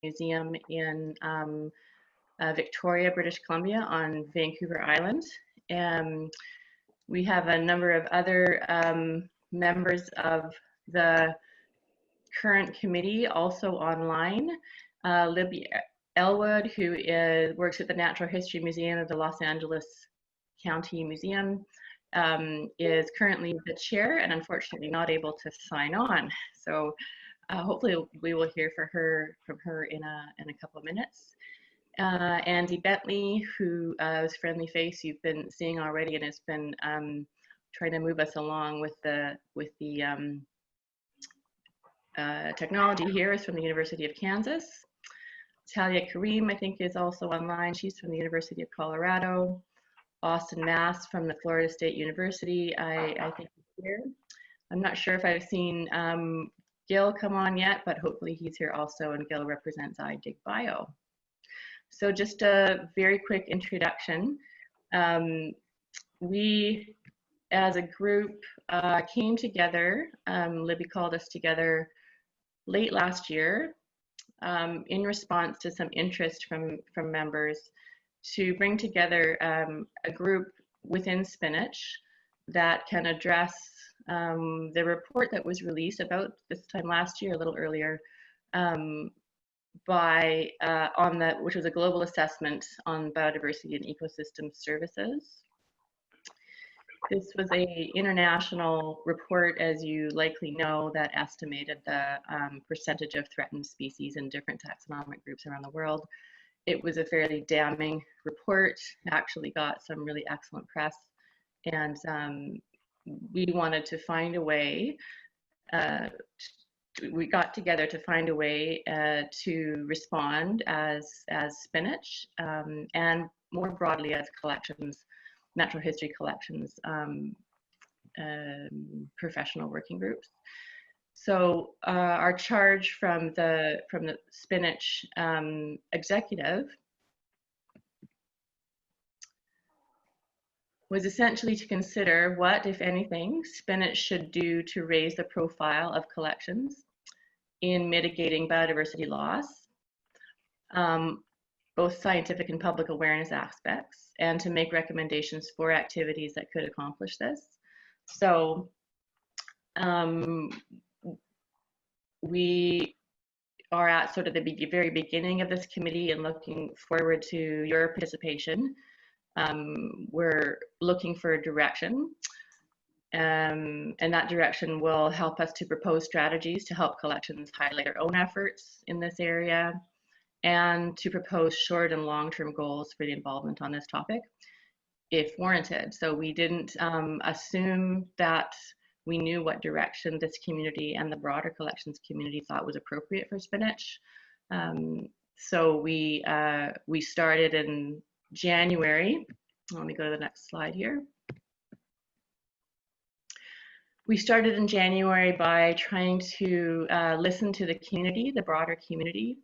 Museum in Victoria, British Columbia on Vancouver Island. We have a number of other members of the current committee also online. Libby Elwood, who works at the Natural History Museum of the Los Angeles County Museum, is currently the chair and unfortunately not able to sign on. So hopefully we will hear from her in a couple of minutes. Andy Bentley, who is Friendly Face you've been seeing already and has been trying to move us along with the technology here, is from the University of Kansas. Talia Kareem, I think, is also online. She's from the University of Colorado. Austin Mass from the Florida State University, I think he's here. I'm not sure if I've seen Gil come on yet, but hopefully he's here also, and Gil represents iDig Bio. So just a very quick introduction. We, as a group, came together, Libby called us together late last year in response to some interest from members to bring together a group within SPNHC that can address the report that was released about this time last year, a little earlier, which was a global assessment on biodiversity and ecosystem services. This was an international report, as you likely know, that estimated the percentage of threatened species in different taxonomic groups around the world. It was a fairly damning report, actually got some really excellent press, and we wanted to find a way, we got together to find a way to respond as SPNHC and more broadly as collections, natural history collections, professional working groups. So our charge from the SPNHC executive was essentially to consider what, if anything, SPNHC should do to raise the profile of collections in mitigating biodiversity loss, both scientific and public awareness aspects, and to make recommendations for activities that could accomplish this. So we are at sort of the very beginning of this committee and looking forward to your participation. We're looking for a direction, and that direction will help us to propose strategies to help collections highlight their own efforts in this area, and to propose short and long-term goals for the involvement on this topic, if warranted. So we didn't assume that we knew what direction this community and the broader collections community thought was appropriate for SPNHC. So we started in January. Let me go to the next slide here. We started in January by trying to listen to the community, the broader community,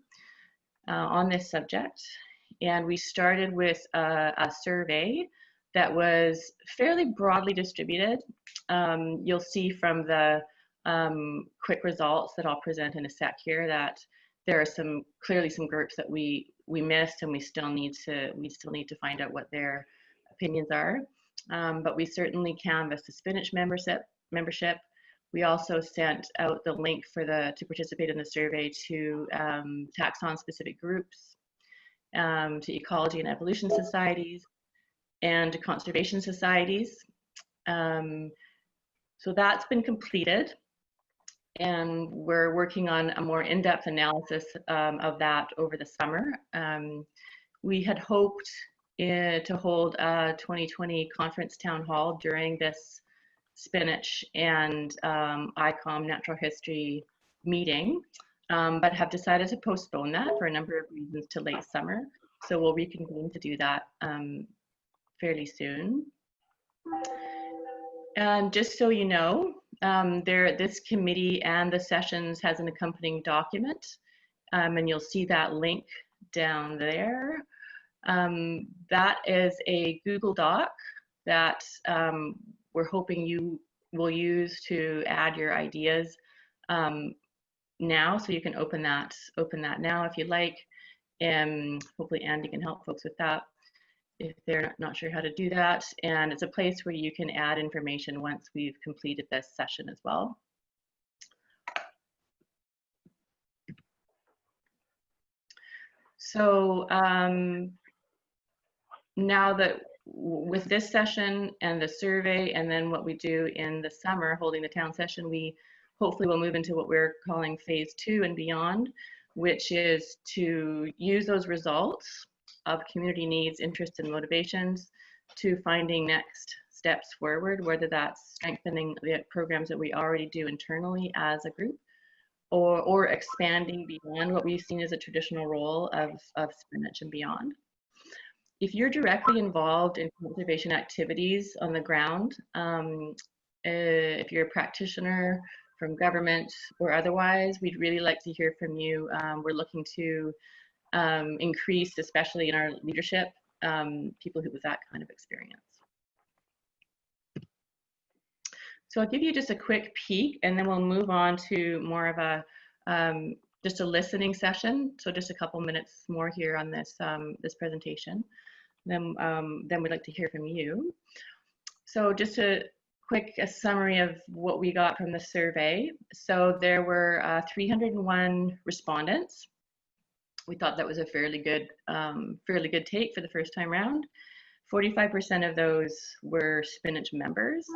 on this subject. And we started with a survey that was fairly broadly distributed. You'll see from the quick results that I'll present in a sec here that there are clearly some groups that we missed, and we still need to find out what their opinions are. But we certainly canvassed the SPNHC membership. We also sent out the link to participate in the survey to taxon specific groups, to ecology and evolution societies, and to conservation societies. So that's been completed, and we're working on a more in-depth analysis of that over the summer. We had hoped to hold a 2020 conference town hall during this SPNHC and ICOM natural history meeting, but have decided to postpone that for a number of reasons to late summer. So we'll reconvene to do that fairly soon. And just so you know, this committee and the sessions has an accompanying document, and you'll see that link down there. That is a Google Doc that we're hoping you will use to add your ideas now, so you can open that now if you'd like. And hopefully Andy can help folks with that if they're not sure how to do that. And it's a place where you can add information once we've completed this session as well. So now that with this session and the survey, and then what we do in the summer, holding the town session, we hopefully will move into what we're calling phase 2 and beyond, which is to use those results of community needs, interests, and motivations to finding next steps forward, whether that's strengthening the programs that we already do internally as a group, or expanding beyond what we've seen as a traditional role of SPNHC and beyond. If you're directly involved in conservation activities on the ground, if you're a practitioner from government or otherwise, we'd really like to hear from you. We're looking to increase, especially in our leadership, people with that kind of experience. So I'll give you just a quick peek, and then we'll move on to more of a just a listening session. So just a couple minutes more here on this this presentation. Then we'd like to hear from you. So just a quick summary of what we got from the survey. So there were 301 respondents. We thought that was a fairly good take for the first time round. 45% of those were SPNHC members.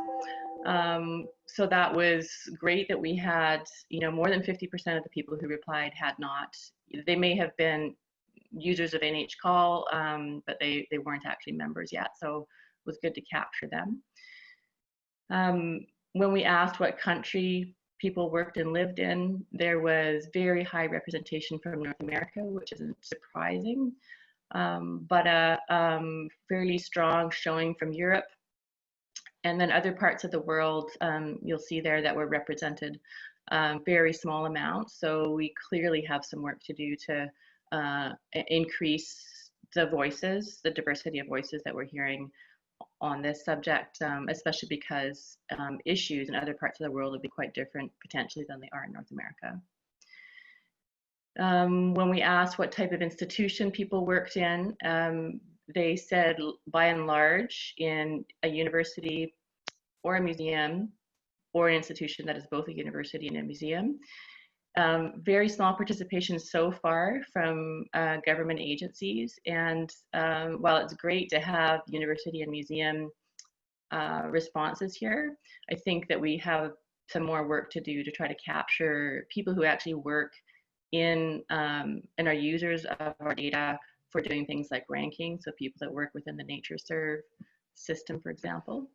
So that was great that we had, more than 50% of the people who replied had not. They may have been users of NH Call, but they weren't actually members yet. So it was good to capture them. When we asked what country people worked and lived in, there was very high representation from North America, which isn't surprising, but a fairly strong showing from Europe. And then other parts of the world, you'll see there that were represented, very small amounts. So we clearly have some work to do to increase the voices, the diversity of voices that we're hearing on this subject, especially because issues in other parts of the world will be quite different potentially than they are in North America. When we asked what type of institution people worked in, they said by and large in a university or a museum or an institution that is both a university and a museum. Very small participation so far from government agencies, and while it's great to have university and museum responses here, I think that we have some more work to do to try to capture people who actually work in and are users of our data for doing things like ranking, so people that work within the NatureServe system, for example.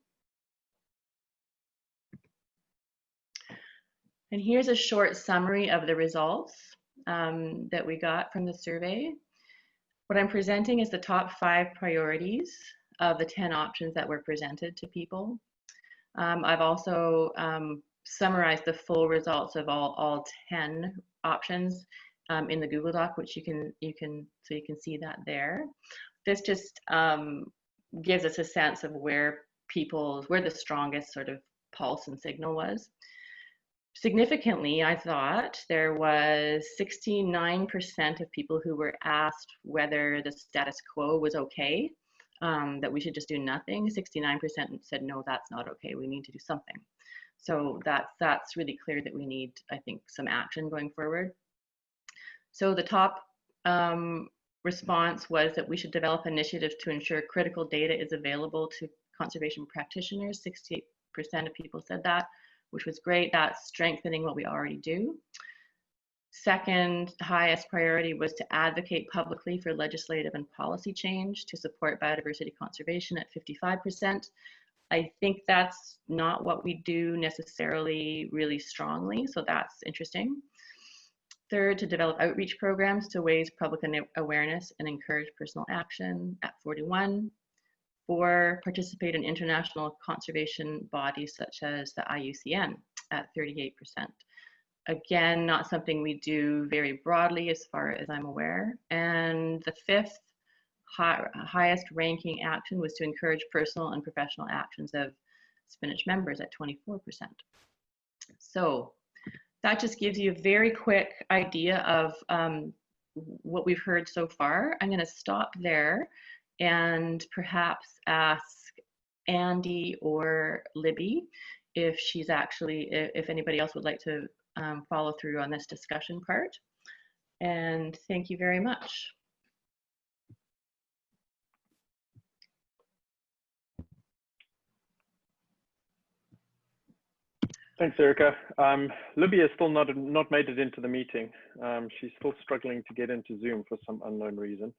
And here's a short summary of the results that we got from the survey. What I'm presenting is the top 5 priorities of the 10 options that were presented to people. I've also summarized the full results of all 10 options in the Google Doc, which you can see that there. This just gives us a sense of where the strongest sort of pulse and signal was. Significantly, I thought there was 69% of people who were asked whether the status quo was okay, that we should just do nothing. 69% said, no, that's not okay, we need to do something. So that's really clear that we need, I think, some action going forward. So the top response was that we should develop initiatives to ensure critical data is available to conservation practitioners. 68% of people said that, which was great. That's strengthening what we already do. Second highest priority was to advocate publicly for legislative and policy change to support biodiversity conservation at 55%. I think that's not what we do necessarily really strongly, so that's interesting. Third, to develop outreach programs to raise public awareness and encourage personal action at 41. 4, participate in international conservation bodies such as the IUCN at 38%. Again, not something we do very broadly as far as I'm aware. And the 5th highest ranking action was to encourage personal and professional actions of SPNHC members at 24%. So that just gives you a very quick idea of what we've heard so far. I'm going to stop there and perhaps ask Andy or Libby if she's actually, if anybody else would like to follow through on this discussion part. And thank you very much. Thanks, Erica. Libby has still not made it into the meeting. She's still struggling to get into Zoom for some unknown reason.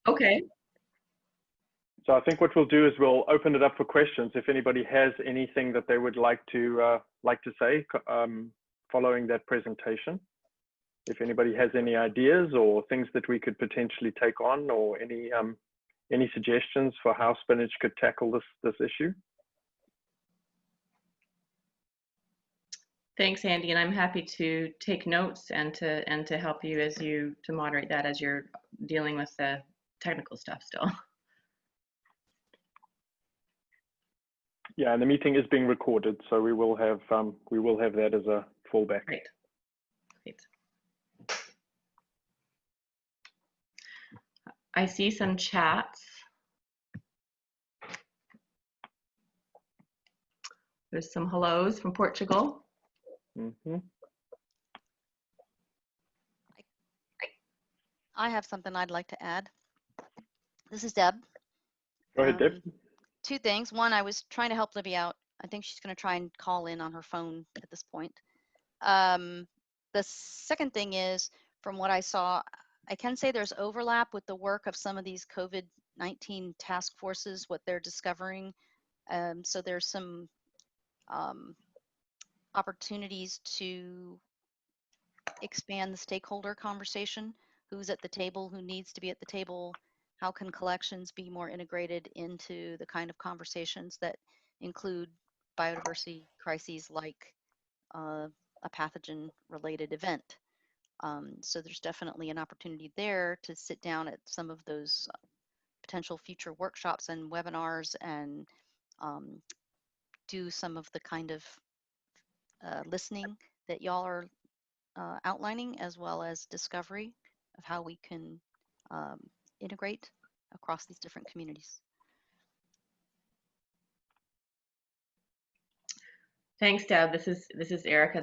Okay. So I think what we'll do is we'll open it up for questions. If anybody has anything that they would like to say following that presentation, if anybody has any ideas or things that we could potentially take on, or any suggestions for how spinach could tackle this issue. Thanks, Andy, and I'm happy to take notes and to help you to moderate that as you're dealing with the technical stuff still. Yeah, and the meeting is being recorded, so we will have that as a fallback. Great. Great. I see some chats. There's some hellos from Portugal. Mm-hmm. I have something I'd like to add. This is Deb. Go ahead, Deb. Two things. One, I was trying to help Libby out. I think she's going to try and call in on her phone at this point. The second thing is, from what I saw, I can say there's overlap with the work of some of these COVID-19 task forces, what they're discovering. So there's some opportunities to expand the stakeholder conversation. Who's at the table, who needs to be at the table, how can collections be more integrated into the kind of conversations that include biodiversity crises like a pathogen related event. So there's definitely an opportunity there to sit down at some of those potential future workshops and webinars and do some of the kind of listening that y'all are outlining, as well as discovery of how we can integrate across these different communities. Thanks, Deb. This is Erica.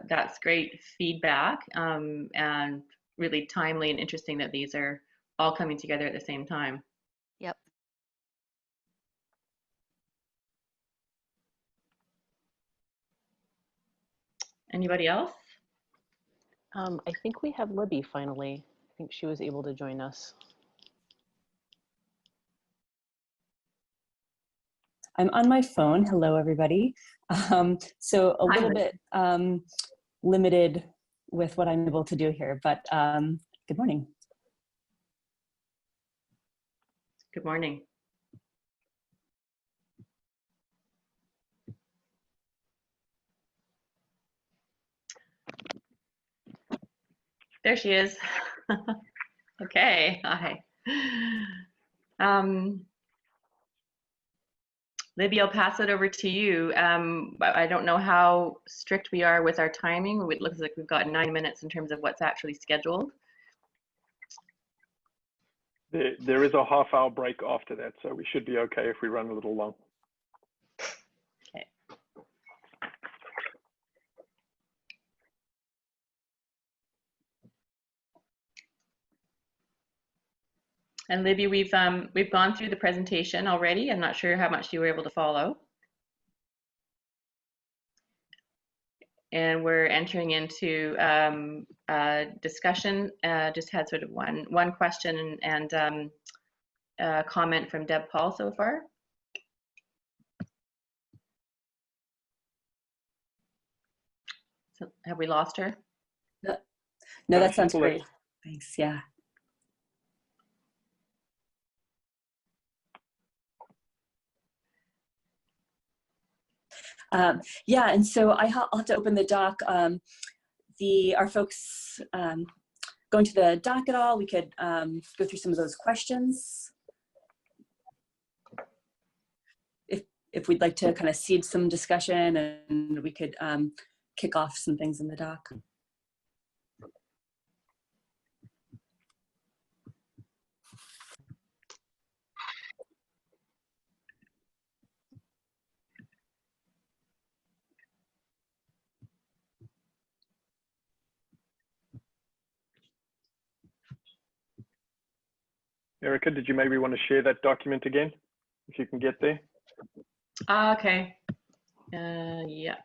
That's great feedback, and really timely and interesting that these are all coming together at the same time. Yep. Anybody else? I think we have Libby finally. I think she was able to join us. I'm on my phone. Hello, everybody. So a little bit limited with what I'm able to do here, but good morning. Good morning. There she is. Okay, hi. Libby, I'll pass it over to you. I don't know how strict we are with our timing. It looks like we've got 9 minutes in terms of what's actually scheduled. There is a half-hour break after that, so we should be okay if we run a little long. Okay. And Libby, we've gone through the presentation already. I'm not sure how much you were able to follow. And we're entering into discussion. Just had sort of one question and comment from Deb Paul so far. So have we lost her? No, that sounds great. Thanks. Yeah. Yeah, and so I'll have to open the doc. Are folks going to the doc at all? We could go through some of those questions. If we'd like to kind of seed some discussion, and we could kick off some things in the doc. Erica, did you maybe want to share that document again, if you can get there? Okay. Yeah.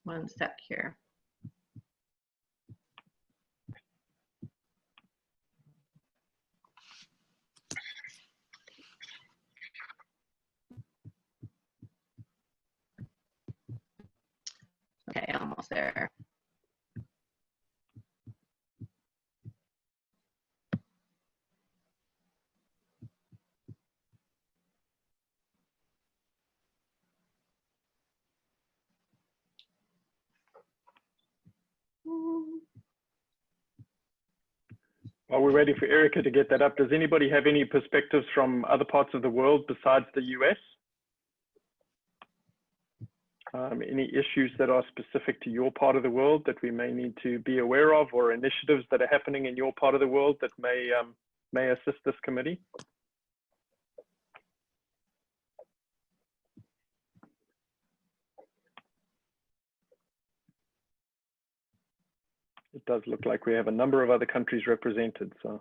One sec here. Okay, almost there. While we're waiting for Erica to get that up, does anybody have any perspectives from other parts of the world besides the US? Any issues that are specific to your part of the world that we may need to be aware of, or initiatives that are happening in your part of the world that may assist this committee? It does look like we have a number of other countries represented, so.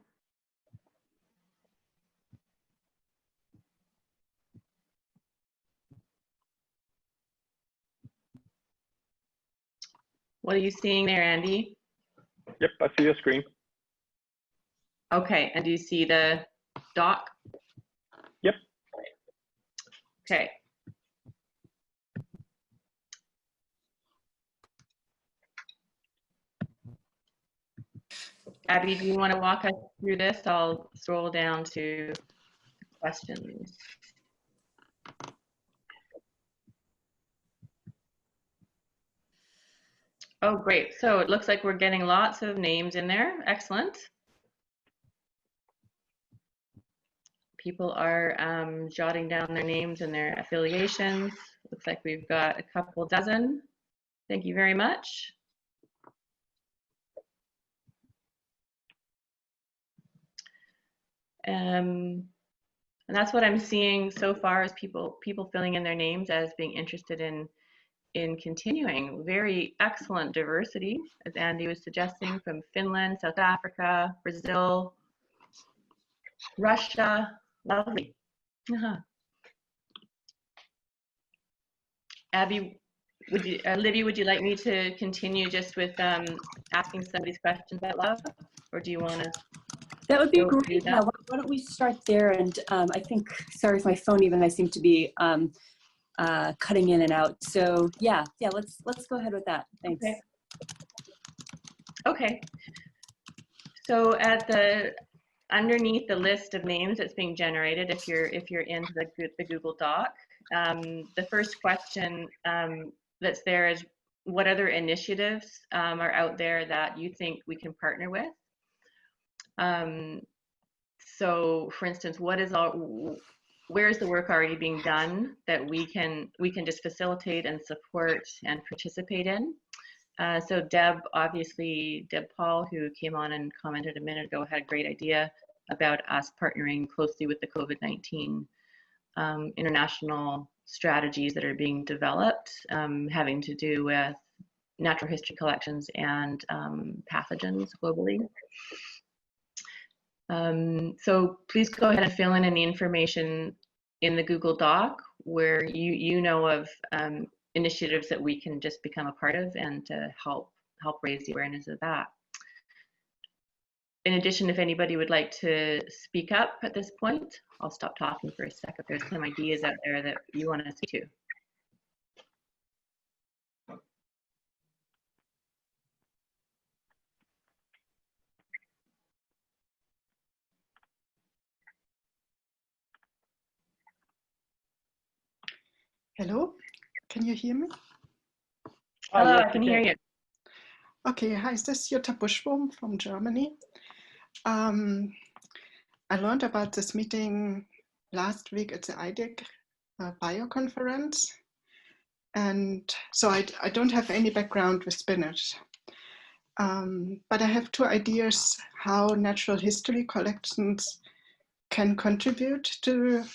What are you seeing there, Andy? Yep, I see your screen. Okay, and do you see the doc? Yep. Okay. Abby, do you want to walk us through this? I'll scroll down to questions. Oh, great. So it looks like we're getting lots of names in there. Excellent. People are jotting down their names and their affiliations. Looks like we've got a couple dozen. Thank you very much. And that's what I'm seeing so far, is people filling in their names as being interested in continuing. Very excellent diversity, as Andy was suggesting, from Finland, South Africa, Brazil, Russia. Lovely. Abby, would you, Livy, would you like me to continue just with asking some of these questions out loud, or do you want to? That would be great. Yeah, why don't we start there? And I think, sorry if my phone even, I seem to be cutting in and out. So yeah, let's go ahead with that. Thanks. Okay. Okay. So at underneath the list of names that's being generated, if you're in the Google Doc, the first question that's there is, what other initiatives are out there that you think we can partner with? So for instance, where is the work already being done that we can just facilitate and support and participate in? So Deb Paul, who came on and commented a minute ago, had a great idea about us partnering closely with the COVID-19 international strategies that are being developed, having to do with natural history collections and pathogens globally. So please go ahead and fill in any information in the Google Doc where you know of initiatives that we can just become a part of and to help raise the awareness of that. In addition, if anybody would like to speak up at this point, I'll stop talking for a sec if there's some ideas out there that you want to speak to. Hello, can you hear me? Hello, yes, I can hear you. Okay, hi, this is Jutta Buschbohm from Germany. I learned about this meeting last week at the IDIC bio conference. And so I don't have any background with spinach. But I have two ideas how natural history collections can contribute to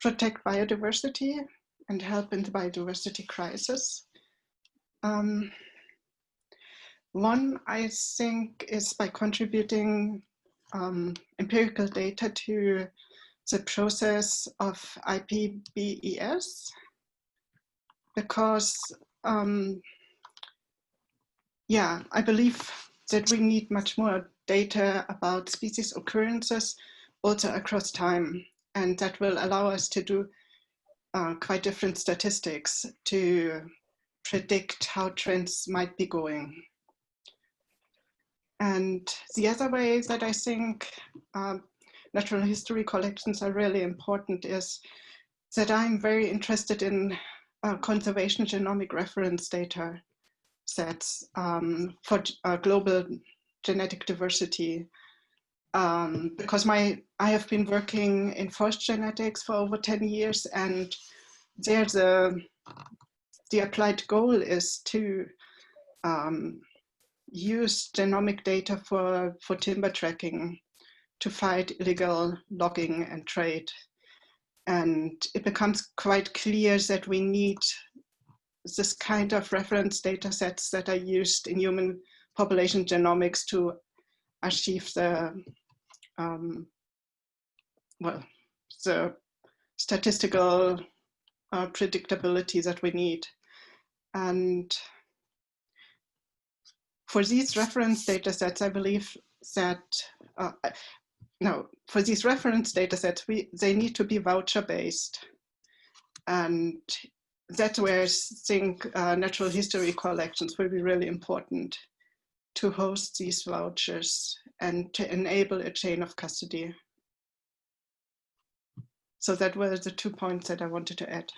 protect biodiversity and help in the biodiversity crisis. One, I think, is by contributing empirical data to the process of IPBES, because yeah, I believe that we need much more data about species occurrences also across time, and that will allow us to do quite different statistics to predict how trends might be going. And the other way that I think natural history collections are really important is that I'm very interested in conservation genomic reference data sets for global genetic diversity. Because I have been working in forest genetics for over 10 years, and there's the applied goal is to use genomic data for timber tracking to fight illegal logging and trade. And it becomes quite clear that we need this kind of reference data sets that are used in human population genomics to achieve the, well, the statistical predictability that we need. And for these reference data sets, I believe that, for these reference data sets, they need to be voucher-based. And that's where I think natural history collections will be really important to host these vouchers and to enable a chain of custody. So that were the 2 points that I wanted to add.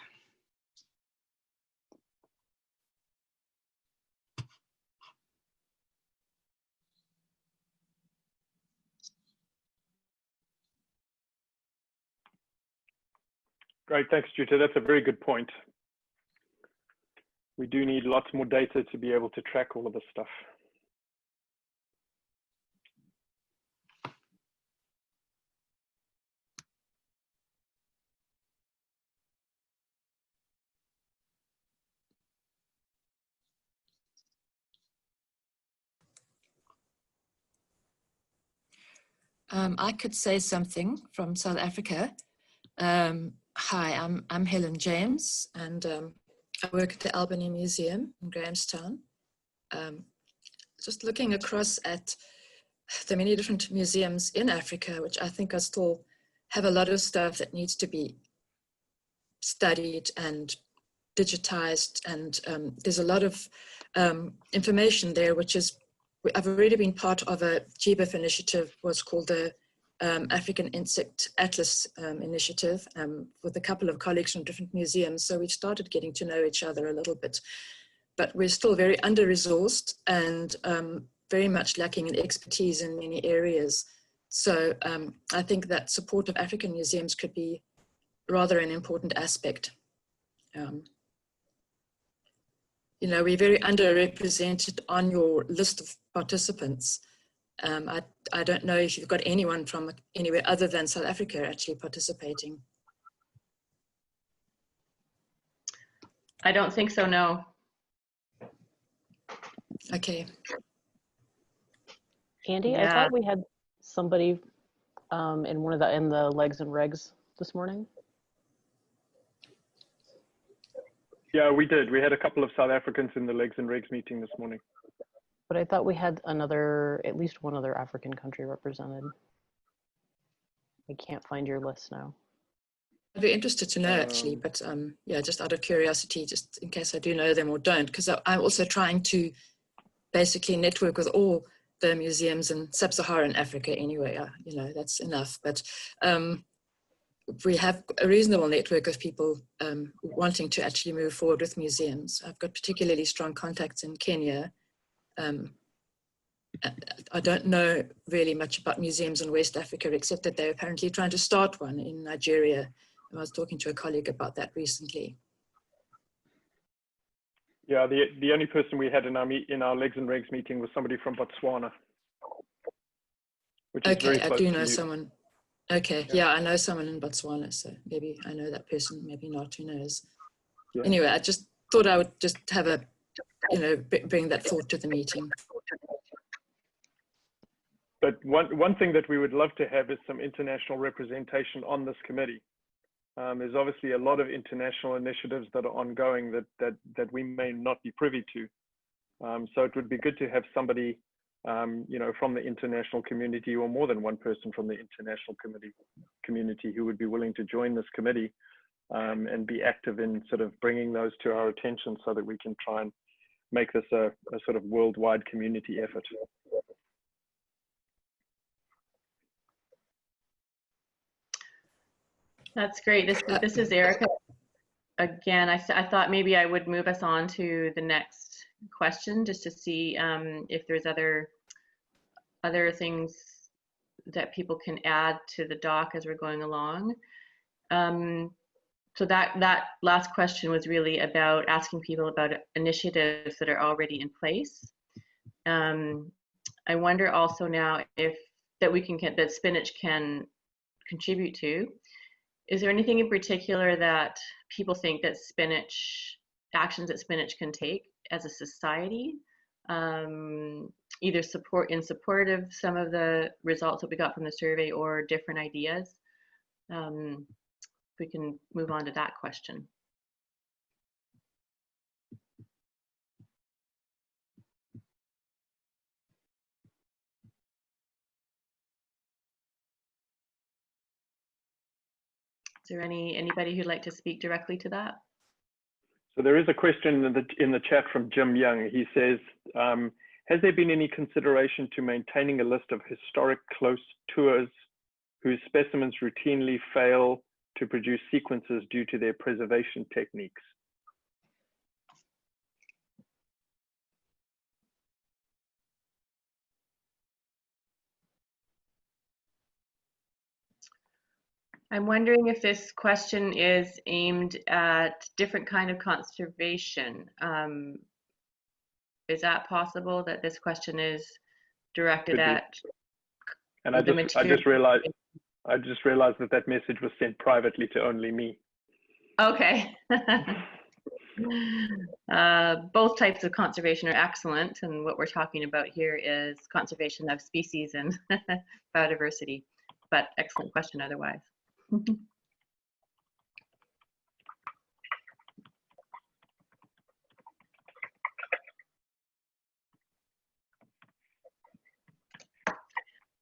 Great, thanks, Jutta. That's a very good point. We do need lots more data to be able to track all of this stuff. I could say something from South Africa. Hi, I'm Helen James, and I work at the Albany Museum in Grahamstown. Just looking across at the many different museums in Africa, which I think are still have a lot of stuff that needs to be studied and digitized, and there's a lot of information there, which is, I've already been part of a GBIF initiative, what's called the African Insect Atlas initiative, with a couple of colleagues from different museums. So we started getting to know each other a little bit, but we're still very under-resourced and very much lacking in expertise in many areas. So I think that support of African museums could be rather an important aspect. You know, we're very underrepresented on your list of participants. I don't know if you've got anyone from anywhere other than South Africa actually participating. I don't think so, no. Okay. Andy, Yeah. I thought we had somebody in the legs and regs this morning. Yeah, we did. We had a couple of South Africans in the Legs and Regs meeting this morning. But I thought we had at least one other African country represented. I can't find your list now. I'd be interested to know actually, but yeah, just out of curiosity, just in case I do know them or don't, because I'm also trying to basically network with all the museums in sub-Saharan Africa anyway. You know, that's enough. But we have a reasonable network of people wanting to actually move forward with museums. I've got particularly strong contacts in Kenya, I don't know really much about museums in West Africa, except that they're apparently trying to start one in Nigeria. And I was talking to a colleague about that recently. Yeah, the only person we had in our legs and regs meeting was somebody from Botswana, which is very Okay, I close do to know you. someone. Okay, yeah, I know someone in Botswana, so maybe I know that person, maybe not, who knows. Yeah. Anyway, I just thought I would just have a, bring that thought to the meeting. But one thing that we would love to have is some international representation on this committee. There's obviously a lot of international initiatives that are ongoing that we may not be privy to. So it would be good to have somebody, from the international community, or more than one person from the international community who would be willing to join this committee and be active in sort of bringing those to our attention, so that we can try and make this a sort of worldwide community effort. That's great. This is Erica again. I thought maybe I would move us on to the next question, just to see if there's other things that people can add to the doc as we're going along. So that last question was really about asking people about initiatives that are already in place. I wonder also now that SPNHC can contribute to. Is there anything in particular that people think that actions that SPNHC can take as a society, either in support of some of the results that we got from the survey, or different ideas? We can move on to that question. Is there anybody who'd like to speak directly to that? So there is a question in the chat from Jim Young. He says, has there been any consideration to maintaining a list of historic close tours whose specimens routinely fail to produce sequences due to their preservation techniques? I'm wondering if this question is aimed at different kind of conservation. Is that possible, that this question is directed at? And I just realized that message was sent privately to only me. Okay. Both types of conservation are excellent, and what we're talking about here is conservation of species and biodiversity, but excellent question otherwise.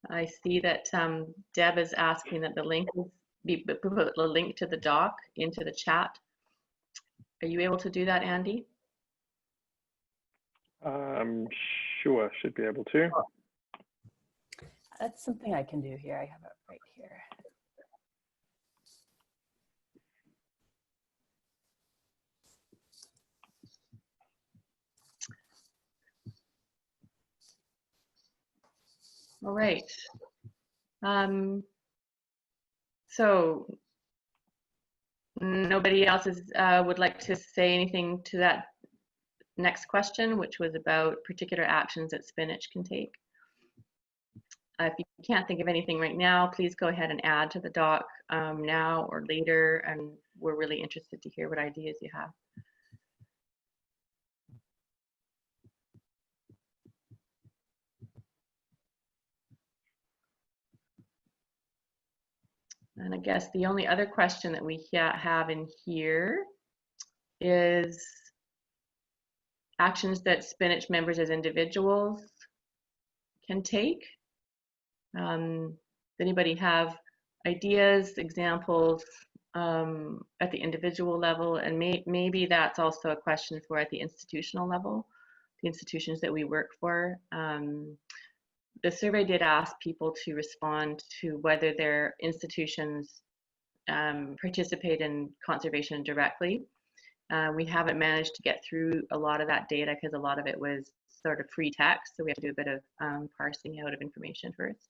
I see that Deb is asking that the link put the link to the doc into the chat. Are you able to do that, Andy? Sure, should be able to. That's something I can do here. I have it right here. All right. So nobody else would like to say anything to that next question, which was about particular actions that SPNHC can take. If you can't think of anything right now, please go ahead and add to the doc now or later, and we're really interested to hear what ideas you have. And I guess the only other question that we have in here is actions that SPNHC members as individuals can take. Does anybody have ideas, examples at the individual level? And maybe that's also a question for at the institutional level, the institutions that we work for. The survey did ask people to respond to whether their institutions participate in conservation directly. We haven't managed to get through a lot of that data because a lot of it was sort of free text, so we have to do a bit of parsing out of information first.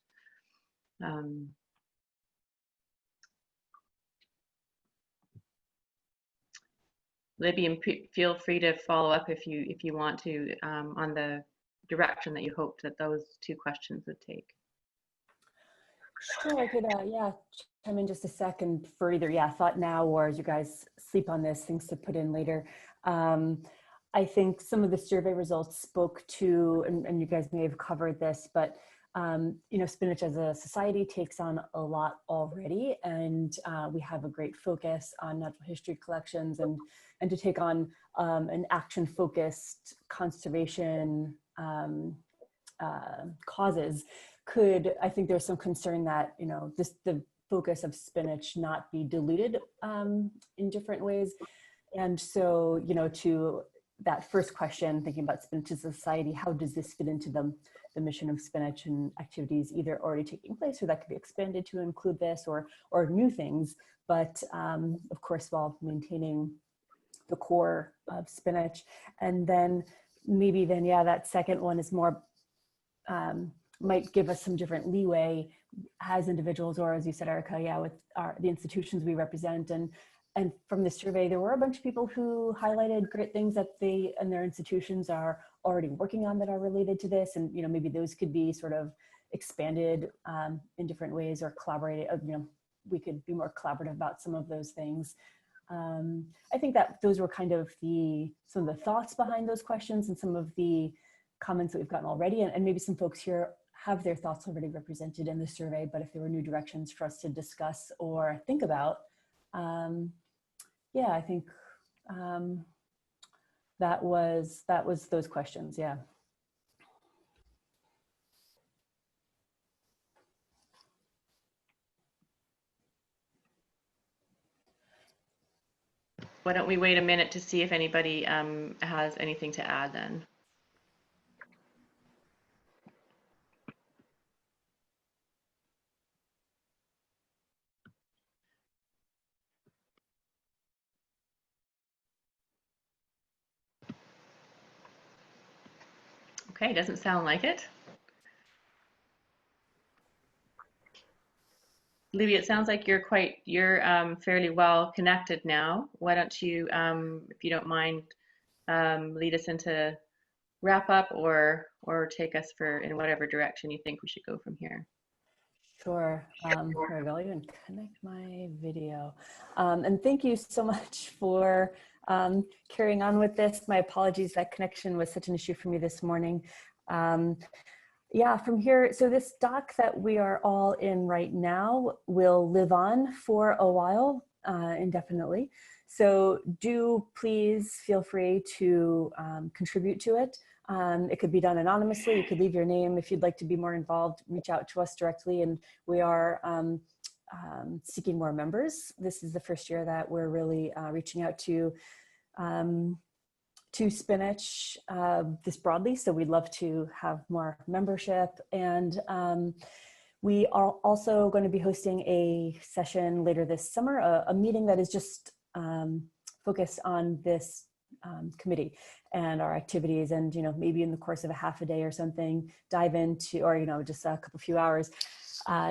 Libby, and feel free to follow up if you want to on the direction that you hoped that those two questions would take. Sure, I could, yeah, chime in just a second for either, thought now, or as you guys sleep on this, things to put in later. I think some of the survey results spoke to, and you guys may have covered this, but you know, spinach as a society takes on a lot already, and we have a great focus on natural history collections, and to take on an action-focused conservation causes could, I think there's some concern that, you know, the focus of spinach not be diluted in different ways. And so, you know, to that first question, thinking about spinach as a society, how does this fit into the mission of spinach and activities either already taking place or that could be expanded to include this, or new things, but of course, while maintaining the core of spinach. And then maybe then, yeah, that second one is more, might give us some different leeway as individuals, or as you said, Erica, yeah, with the institutions we represent. And from the survey, there were a bunch of people who highlighted great things that they and their institutions are already working on that are related to this. And, you know, maybe those could be sort of expanded in different ways, or collaborated, you know, we could be more collaborative about some of those things. I think that those were kind of some of the thoughts behind those questions and some of the comments that we've gotten already. And maybe some folks here have their thoughts already represented in the survey, but if there were new directions for us to discuss or think about, yeah, I think that was those questions, yeah. Why don't we wait a minute to see if anybody has anything to add then? Okay, doesn't sound like it. Libby, it sounds like you're fairly well connected now. Why don't you, if you don't mind, lead us into wrap up, or take us in whatever direction you think we should go from here. Sure. Here we go. I'll even connect my video. And thank you so much for carrying on with this. My apologies, that connection was such an issue for me this morning. Yeah, from here, so this doc that we are all in right now will live on for a while, indefinitely. So do please feel free to contribute to it. It could be done anonymously. You could leave your name. If you'd like to be more involved, reach out to us directly. And we are seeking more members. This is the first year that we're really reaching out to spinach this broadly. So we'd love to have more membership. And we are also going to be hosting a session later this summer, a meeting that is just focused on this committee and our activities, and, you know, maybe in the course of a half a day or something, dive into, or, you know, just a few hours,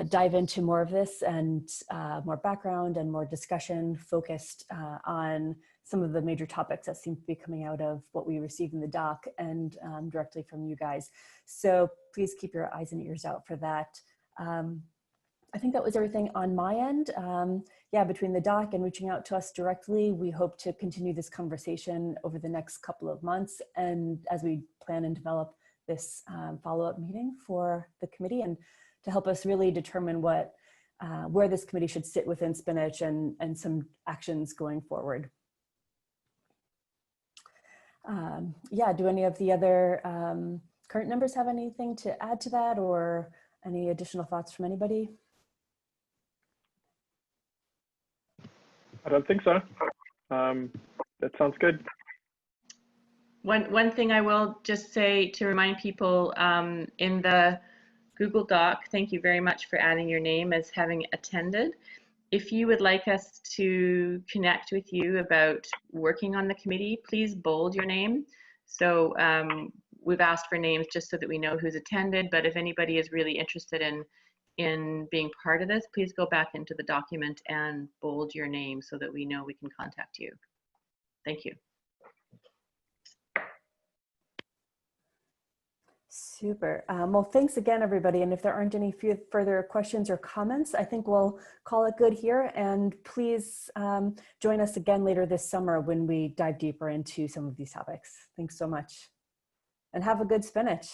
dive into more of this and more background and more discussion focused on some of the major topics that seem to be coming out of what we received in the doc and directly from you guys. So please keep your eyes and ears out for that. I think that was everything on my end. Yeah, between the doc and reaching out to us directly, we hope to continue this conversation over the next couple of months, and as we plan and develop this follow-up meeting for the committee, and to help us really determine what where this committee should sit within spinach and some actions going forward. Yeah, do any of the other current members have anything to add to that, or any additional thoughts from anybody? I don't think so. That sounds good. One thing I will just say to remind people, in the Google Doc, thank you very much for adding your name as having attended. If you would like us to connect with you about working on the committee, please bold your name. So we've asked for names just so that we know who's attended, but if anybody is really interested in being part of this, please go back into the document and bold your name so that we know we can contact you. Thank you. Super. Well, thanks again, everybody. And if there aren't any further questions or comments, I think we'll call it good here. And please join us again later this summer when we dive deeper into some of these topics. Thanks so much. And have a good spinach.